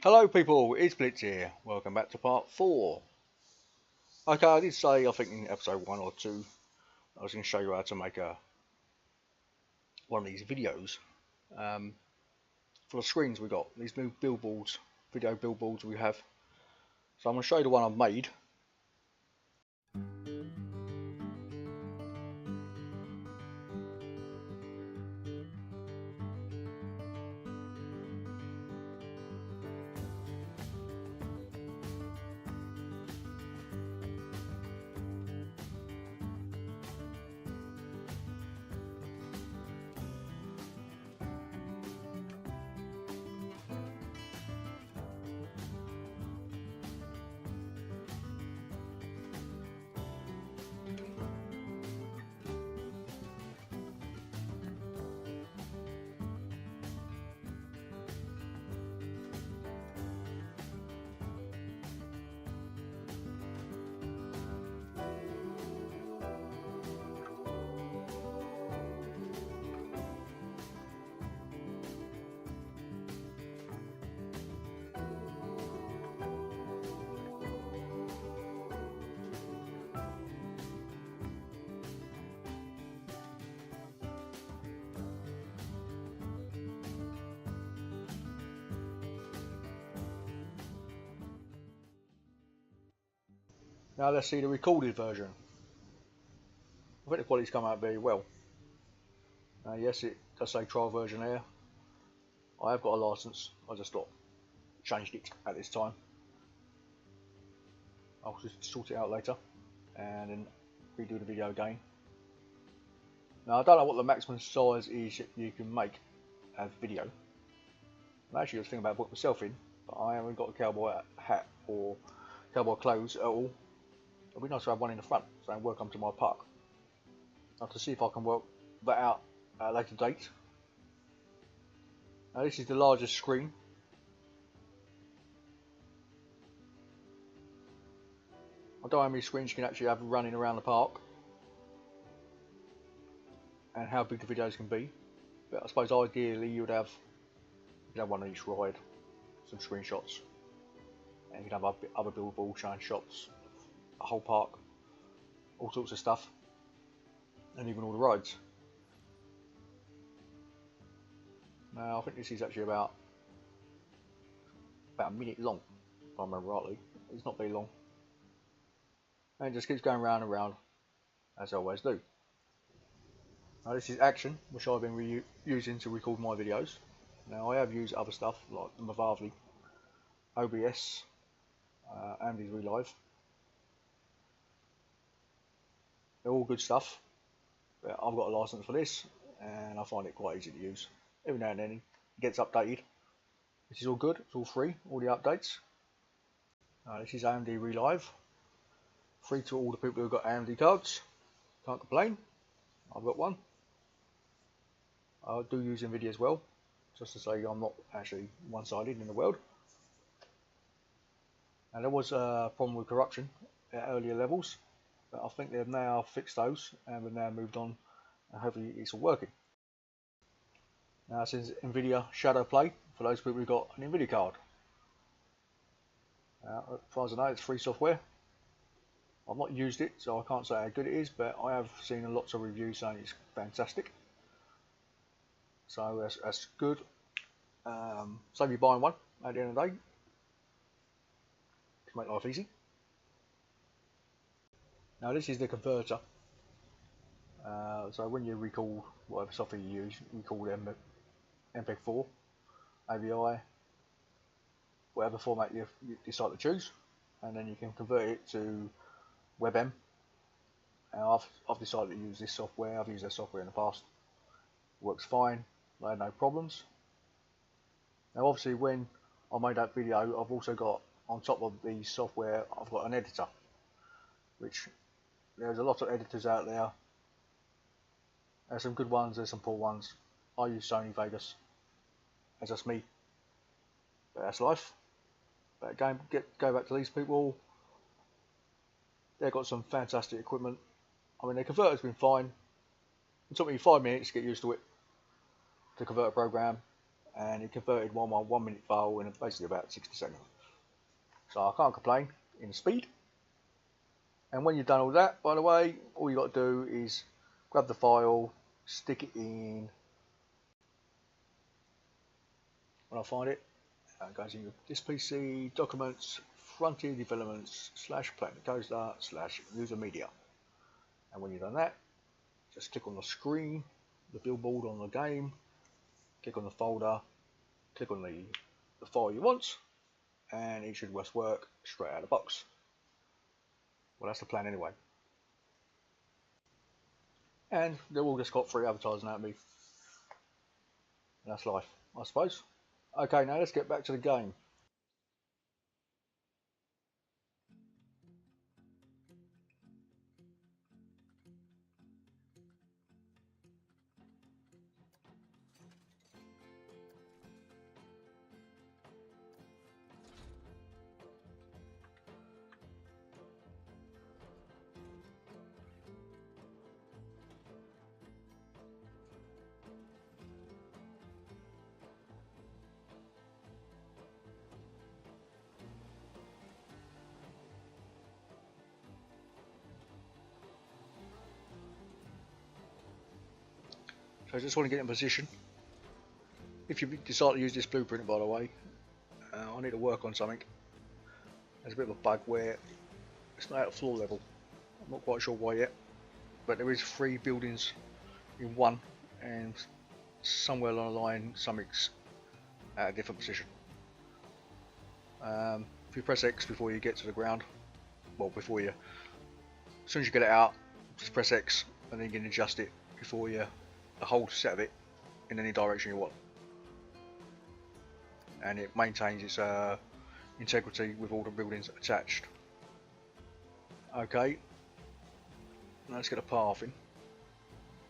Hello people, it's Blitz here. Welcome back to part 4. Okay, I did say, I think in episode 1 or 2, I was going to show you how to make one of these videos. For the screens we got, these new billboards, video billboards we have. So I'm going to show you the one I've made. Now let's see the recorded version. I think the quality's come out very well. Yes, it does say trial version there. I have got a license, I just changed it at this time. I'll just sort it out later and then redo the video again. Now I don't know what the maximum size is you can make as video. I'm actually just thinking about putting myself in, but I haven't got a cowboy hat or cowboy clothes at all. It'd be nice to have one in the front, saying welcome to my park. I'll have to see if I can work that out at a later date. Now this is the largest screen. I don't know how many screens you can actually have running around the park and how big the videos can be, but I suppose ideally you'd have one on each ride, some screenshots, and you'd have other billboards showing shots, a whole park, all sorts of stuff, and even all the rides. Now I think this is actually about a minute long, if I remember rightly. It's not very long, and it just keeps going round and round as I always do. Now this is action, which I've been using to record my videos. Now I have used other stuff like the Mavavli, OBS, and these Relive. They're all good stuff, but I've got a license for this and I find it quite easy to use. Every now and then it gets updated. This is all good, it's all free, all the updates. This is AMD Relive, free to all the people who've got AMD cards, can't complain, I've got one. I do use NVIDIA as well, just to say I'm not actually one-sided in the world. And there was a problem with corruption at earlier levels, but I think they've now fixed those and we've now moved on and hopefully it's all working. Now this is NVIDIA Shadow Play for those people who've got an NVIDIA card. As far as I know, it's free software. I've not used it, so I can't say how good it is, but I have seen lots of reviews saying it's fantastic. So that's good. Save you buying one at the end of the day to make life easy. Now this is the converter. So when you record whatever software you use, you record MPEG-4, AVI, whatever format you decide to choose, and then you can convert it to webm. And I've decided to use this software. I've used that software in the past. It works fine. I had no problems. Now obviously when I made that video, I've also got, on top of the software, I've got an editor, which there's a lot of editors out there. There's some good ones, there's some poor ones. I use Sony Vegas. That's just me. But that's life. But again, go back to these people. They've got some fantastic equipment. I mean, their converter's been fine. It took me 5 minutes to get used to it, to convert a program, and it converted my 1 minute file in basically about 60 seconds. So I can't complain in speed. And when you've done all that, by the way, all you got to do is grab the file, stick it in. When I find it, it goes in this PC, documents, frontier developments, /planet coaster / user media. And when you've done that, just click on the screen, the billboard on the game, click on the folder, click on the file you want, and it should just work straight out of the box. Well, that's the plan anyway. And they've all just got free advertising out of me. And that's life, I suppose. Okay, now let's get back to the game. So I just want to get in position. If you decide to use this blueprint, by the way, I need to work on something. There's a bit of a bug where it's not at floor level. I'm not quite sure why yet, but there is 3 buildings in one, and somewhere along the line something's at a different position. If you press X before you get to the ground, well, as soon as you get it out, just press X and then you can adjust it before you the whole set of it in any direction you want, and it maintains its integrity with all the buildings attached. Okay, now let's get a path in.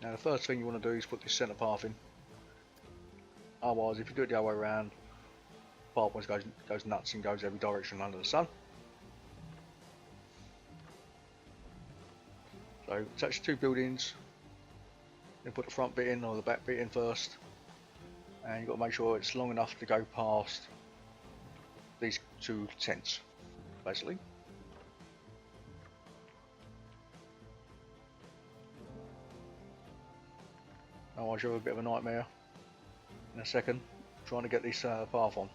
Now the first thing you want to do is put this centre path in, otherwise if you do it the other way around, path goes nuts and goes every direction under the sun. So attach 2 buildings, then put the front bit in or the back bit in first, and you've got to make sure it's long enough to go past these 2 tents, basically. Otherwise you'll have a bit of a nightmare in a second trying to get this path on.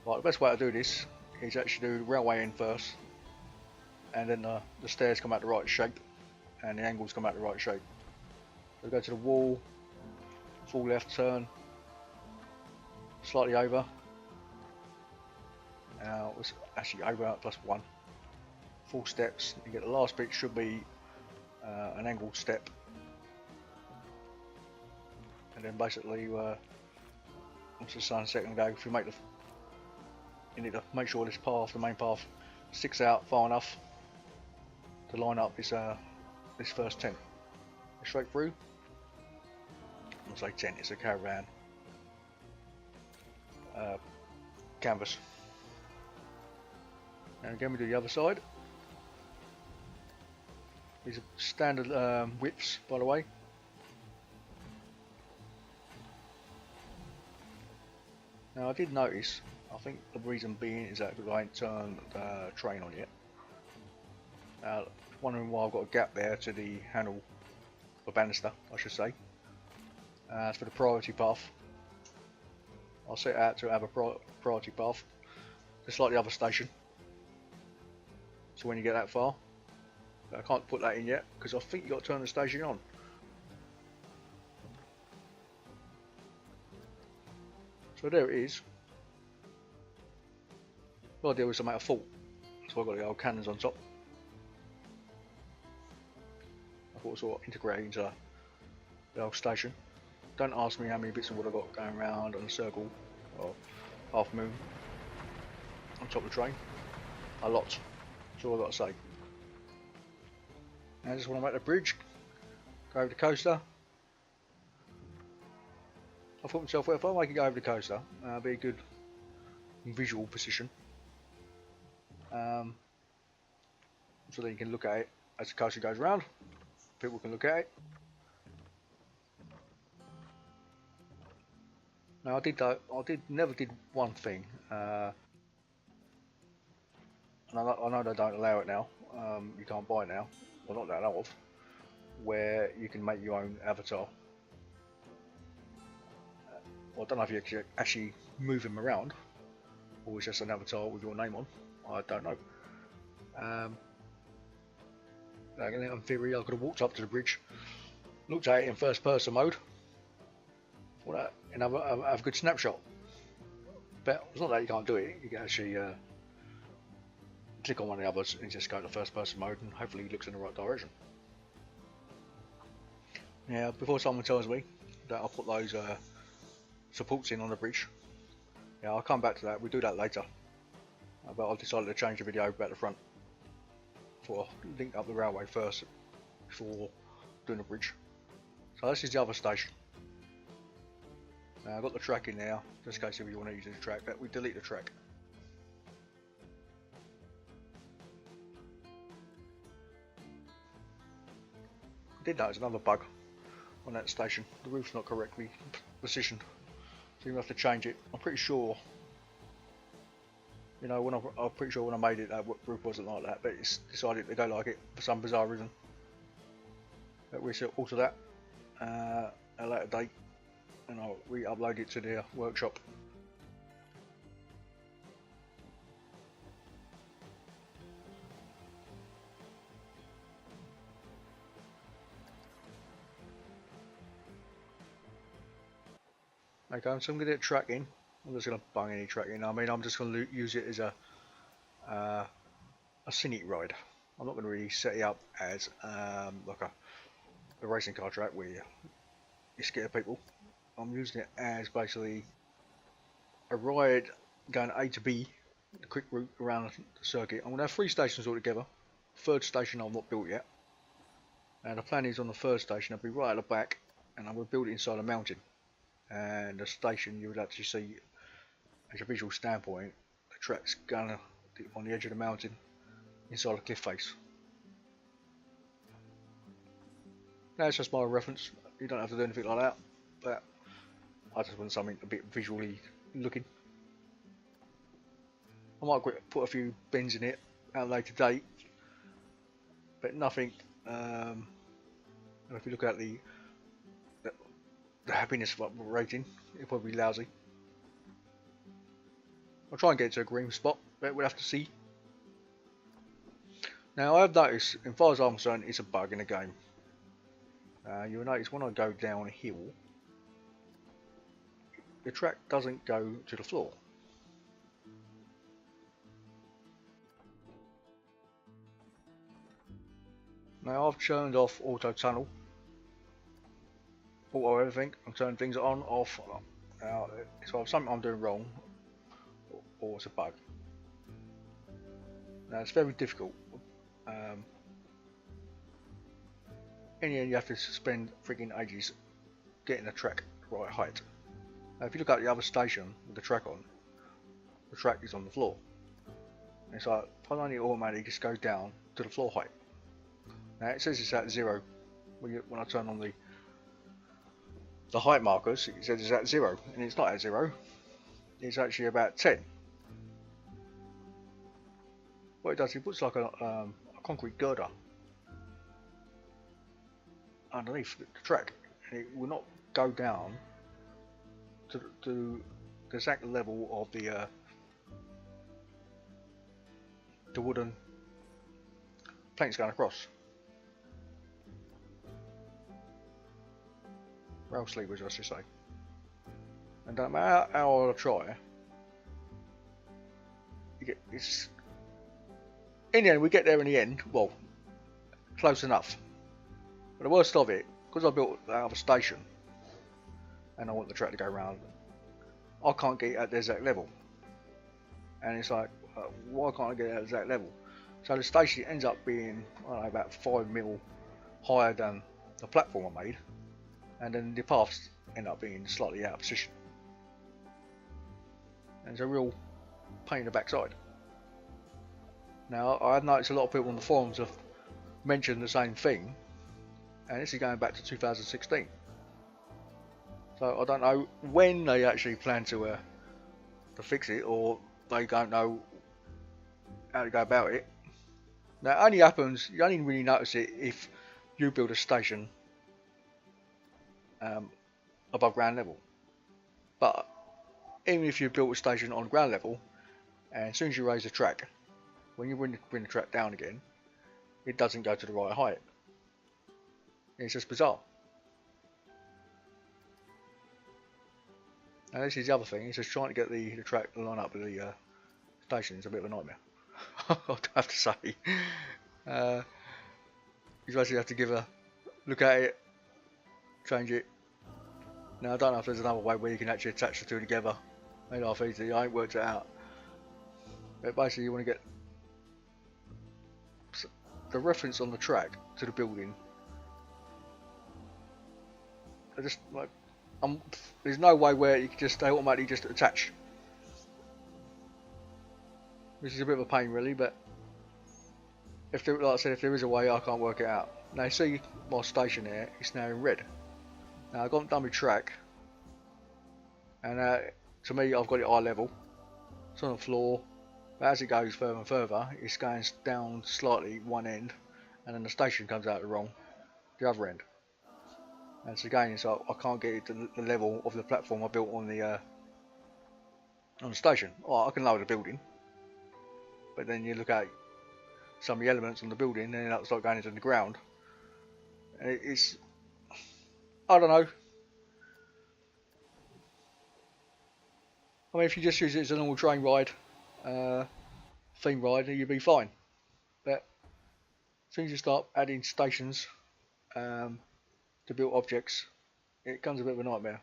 Right, the best way to do this is actually do the railway in first, and then the stairs come out the right shape and the angles come out the right shape. So go to the wall, full left turn, slightly over. Now it's actually over +1. Full steps. You get the last bit should be an angled step, and then basically once the sun's setting, go. If you make you need to make sure this path, the main path, sticks out far enough to line up this first tent. Straight through. I say tent, it's a caravan canvas. Now again we do the other side. These are standard widths, by the way. Now I did notice, I think the reason being is that because I ain't turned the train on yet. Wondering why I've got a gap there to the handle, or banister I should say. As for the priority path, I'll set out to have a priority path, just like the other station. So when you get that far, I can't put that in yet because I think you got to turn the station on. So there it is. Got to deal with some out of fault, so I've got the old cannons on top. I thought sort of integrate into the old station. Don't ask me how many bits of wood I've got going around on a circle or half moon on top of the train. A lot. That's all I've got to say. Now I just want to make the bridge, go over the coaster. I thought to myself, well, if I make it go over the coaster, it'll be a good visual position. So then you can look at it as the coaster goes around. People can look at it. Now never did one thing, and I know they don't allow it now. You can't buy it now, well not that I know of, where you can make your own avatar. Well, I don't know if you actually move him around, or it's just an avatar with your name on. I don't know. In theory, I could have walked up to the bridge, looked at it in first person mode, and have a good snapshot. But it's not that you can't do it, you can actually click on one of the others and just go to first person mode, and hopefully it looks in the right direction. Now, before someone tells me that I'll put those supports in on the bridge, yeah, I'll come back to that, we'll do that later. But I've decided to change the video about the front. For link up the railway first before doing the bridge. So this is the other station. Now I've got the track in there, just in case if you want to use the track, but we delete the track. I did notice another bug on that station. The roof's not correctly positioned, so you have to change it. I'm pretty sure, you know, I'm pretty sure when I made it, that roof wasn't like that, but it's decided to go like it for some bizarre reason. But we should alter that at a later date, and I'll re-upload it to the workshop. Okay, so I'm going to get track in. I'm just going to bung any track in. I mean, I'm just going to use it as a scenic ride. I'm not going to really set it up as like a racing car track where you scare people. I'm using it as basically a ride going A to B, the quick route around the circuit. I'm going to have 3 stations altogether. Third station I've not built yet. And the plan is on the third station I'll be right at the back, and I'm going to build it inside a mountain. And the station you would actually see as a visual standpoint, the track's going on the edge of the mountain inside a cliff face. Now it's just my reference, you don't have to do anything like that, but I just want something a bit visually looking. I might put a few bends in it at a later date, but nothing, and if you look at the happiness rating, it'll probably be lousy. I'll try and get to a green spot, but we'll have to see. Now I have noticed, as far as I'm concerned, it's a bug in the game. You'll notice when I go downhill, the track doesn't go to the floor. Now I've turned off auto tunnel, auto everything. I'm turning things on, off. Now, so if something I'm doing wrong, or it's a bug. Now it's very difficult. In the end, you have to spend freaking ages getting the track right height. Now, if you look at the other station with the track on, the track is on the floor. And it's like, why don't you automatically just go down to the floor height? Now it says it's at 0 when I turn on the height markers. It says it's at 0, and it's not at 0. It's actually about 10. What it does, it puts like a concrete girder underneath the track, and it will not go down to the exact level of the wooden planks going across. Rail sleevers, I should say. And no matter how I try, it's in the end we get there in the end. Well, close enough. But the worst of it, because I built that other station, and I want the track to go around, I can't get it at the exact level. And it's like, why can't I get it at the exact level? So the station ends up being, I don't know, about 5 mil higher than the platform I made, and then the paths end up being slightly out of position. And it's a real pain in the backside. Now, I've noticed a lot of people on the forums have mentioned the same thing, and this is going back to 2016. So I don't know when they actually plan to fix it, or they don't know how to go about it. Now it only happens, you only really notice it if you build a station above ground level. But even if you built a station on ground level, and as soon as you raise the track, when you bring the track down again, it doesn't go to the right height. It's just bizarre. And this is the other thing, it's just trying to get the track to line up with the station is a bit of a nightmare. I'd have to say. You basically have to give a look at it, change it. Now I don't know if there's another way where you can actually attach the two together. Made half easy, I ain't worked it out. But basically you want to get the reference on the track to the building. I just like there's no way where you can just they automatically just attach. Which is a bit of a pain really, but if there, like I said, if there is a way, I can't work it out. Now you see my station here, it's now in red. Now I've got done my track, and to me I've got it eye level. It's on the floor, but as it goes further and further, it's going down slightly one end, and then the station comes out the other end. And so again, it's like I can't get it to the level of the platform I built on the station. Oh, I can lower the building, but then you look at some of the elements on the building, and it start going into the ground. It's I don't know. I mean, if you just use it as a normal train ride, theme ride, you'd be fine. But as soon as you start adding stations to build objects, it becomes a bit of a nightmare.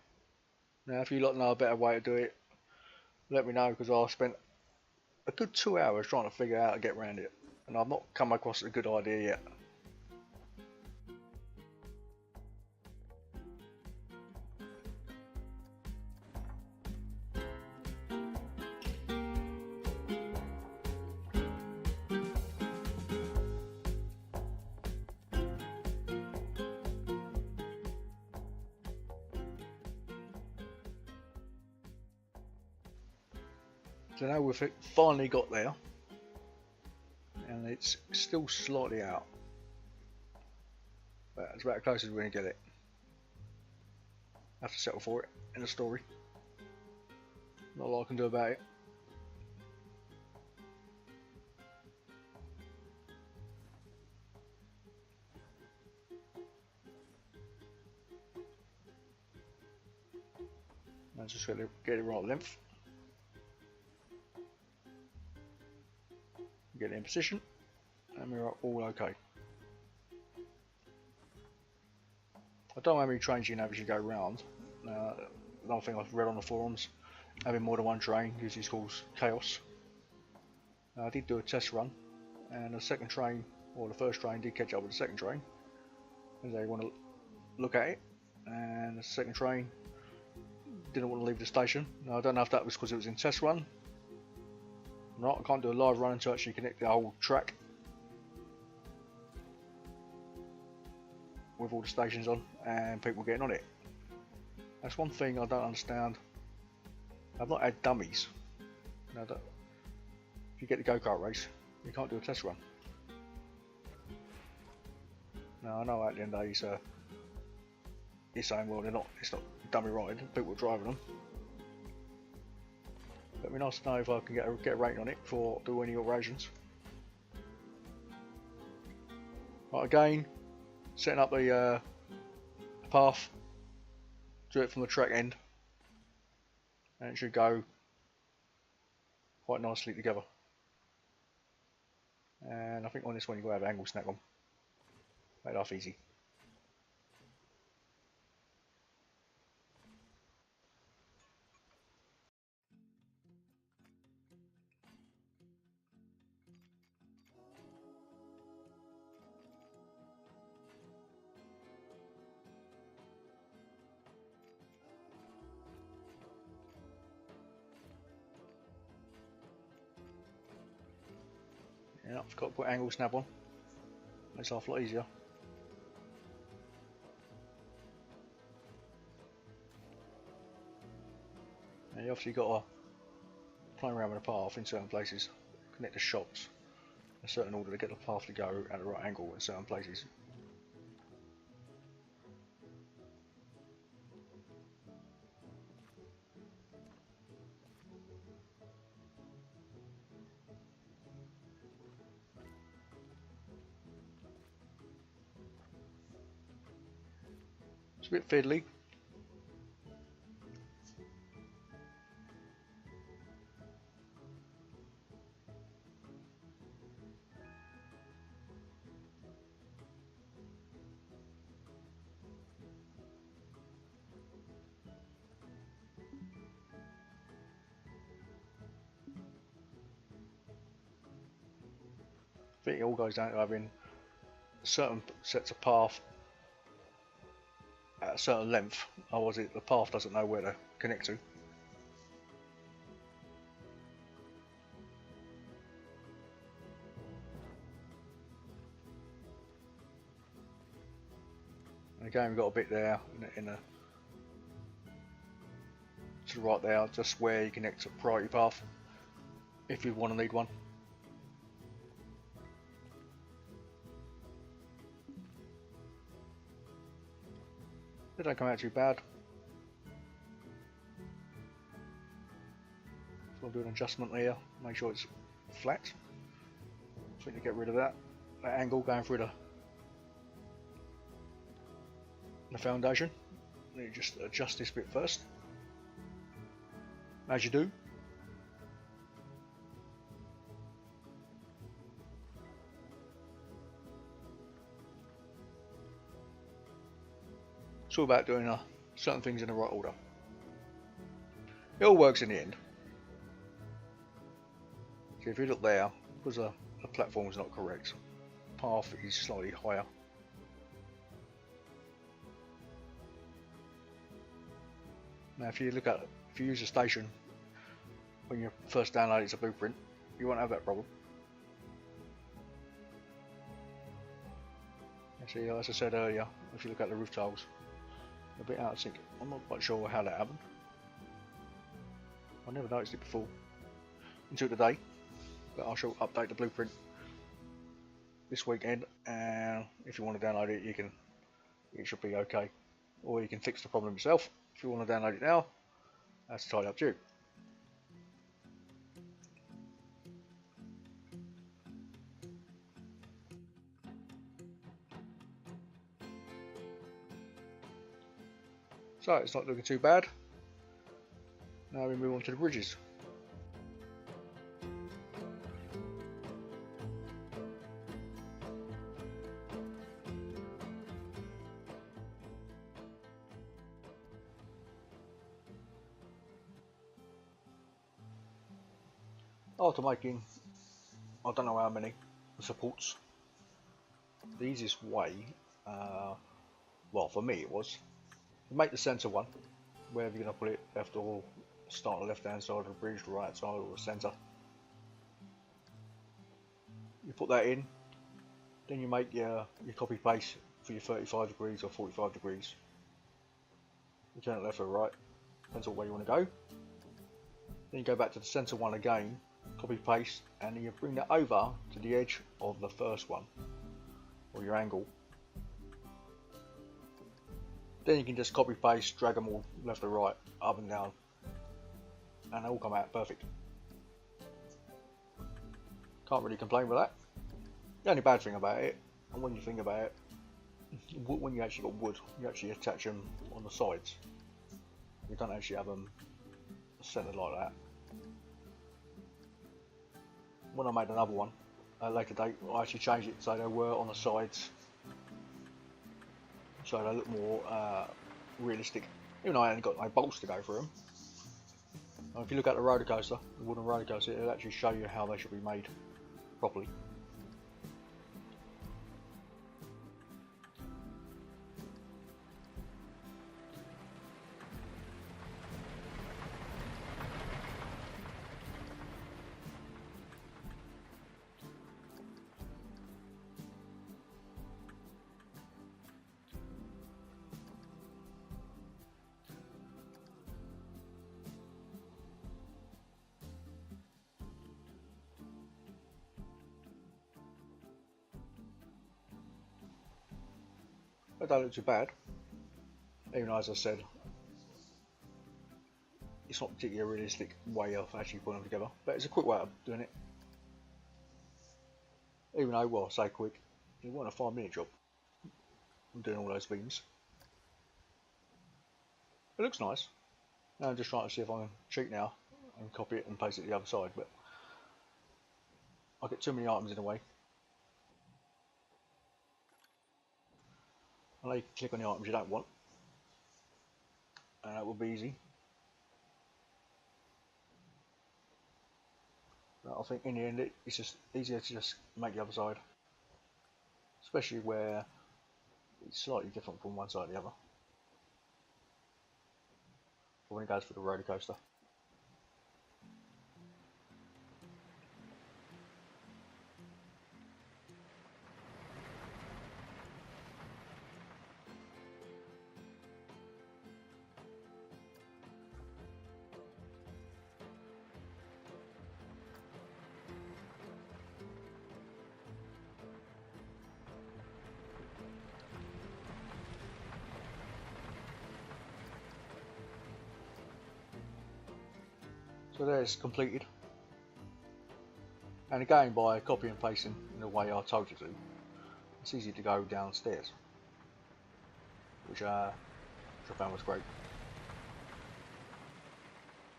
Now, if you lot know a better way to do it, let me know, because I spent a good 2 hours trying to figure out how to get around it, and I've not come across a good idea yet. So now we've finally got there, and it's still slightly out, but it's about as close as we're going to get it. I have to settle for it in the story. Not a lot I can do about it. Let's just get it right length. Get it in position, and we're all okay. I don't know how many trains you can have as you go round. Another thing I've read on the forums, having more than one train usually causes chaos. I did do a test run, and the second train, or the first train, did catch up with the second train, as they want to look at it, and the second train didn't want to leave the station. Now, I don't know if that was because it was in test run. No, I can't do a live run until I actually connect the whole track with all the stations on and people getting on it. That's one thing I don't understand. I've not had dummies. No, if you get the go-kart race, you can't do a test run. Now I know at the end of the day he's saying, well, it's not dummy riding, people are driving them. It'd be nice to know if I can get a rating on it before I do any operations. Right, again, setting up the path, do it from the track end, and it should go quite nicely together. And I think on this one you've got to have angle snap on. Make life easy. Yeah, I've got to put angle snap on. Makes life a lot easier. Now you obviously got to play around with the path in certain places, connect the shops in a certain order to get the path to go at the right angle in certain places. It's a bit fiddly. I think it all goes down to having certain sets of path at a certain length, otherwise the path doesn't know where to connect to. And again, we've got a bit there to the right there, just where you connect to priority path if you want to need one. They don't come out too bad. So I'll do an adjustment here, make sure it's flat. So we need to get rid of that angle going through the foundation. Then you just adjust this bit first, as you do. It's all about doing certain things in the right order. It all works in the end. So if you look there, because the platform is not correct, path is slightly higher. Now if you use a station when you first download it as a blueprint, you won't have that problem. See, as I said earlier, if you look at the roof tiles, a bit out of sync. I'm not quite sure how that happened. I never noticed it before until today, but I shall update the blueprint this weekend, and if you want to download it, it should be okay, or you can fix the problem yourself. If you want to download it now, that's entirely up to you. So it's not looking too bad. Now we move on to the bridges. After making, I don't know how many supports, the easiest way, well for me it was, you make the centre one, wherever you're going to put it, left or start on the left hand side of the bridge, the right side or the centre. You put that in, then you make your copy paste for your 35 degrees or 45 degrees. You turn it left or right, depends on where you want to go. Then you go back to the centre one again, copy paste, and then you bring that over to the edge of the first one, or your angle. Then you can just copy paste, drag them all left or right, up and down, and they all come out perfect. Can't really complain with that. The only bad thing about it, and when you think about it, when you actually got wood, you actually attach them on the sides. You don't actually have them centered like that. When I made another one at a later date, I actually changed it so they were on the sides, so they look more realistic, even though I ain't got no bolts to go through them. And if you look at the roller coaster, the wooden roller coaster, it'll actually show you how they should be made properly. That don't look too bad. Even though, as I said, it's not particularly a realistic way of actually putting them together, but it's a quick way of doing it. Even though, well, I say quick, it wasn't a 5-minute job. I'm doing all those beams. It looks nice. Now I'm just trying to see if I can cheat now and copy it and paste it to the other side, but I get too many items in the way. I'll let you click on the items you don't want, and that will be easy. But I think in the end it's just easier to just make the other side, especially where it's slightly different from one side to the other. But when it goes for the roller coaster. So there's completed. And again, by copy and pasting in the way I told you to, it's easy to go downstairs, which I found was great.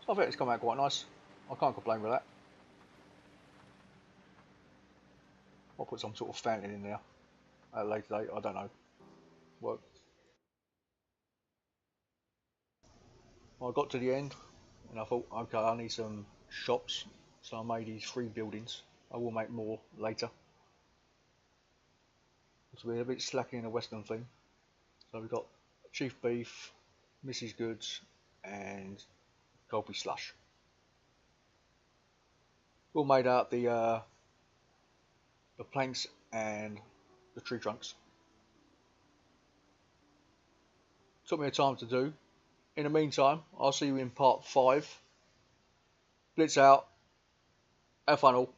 So I think it's come out quite nice. I can't complain with that. I'll put some sort of fountain in there at a later date, I don't know. Work. Well, I got to the end and I thought, okay, I need some shops, so I made these 3 buildings. I will make more later. So we're a bit slacking in the Western theme. So we've got Chief Beef, Mrs. Goods, and Colby Slush. All made out the planks and the tree trunks. Took me a time to do. In the meantime, I'll see you in part 5. Blitz out. Have fun all.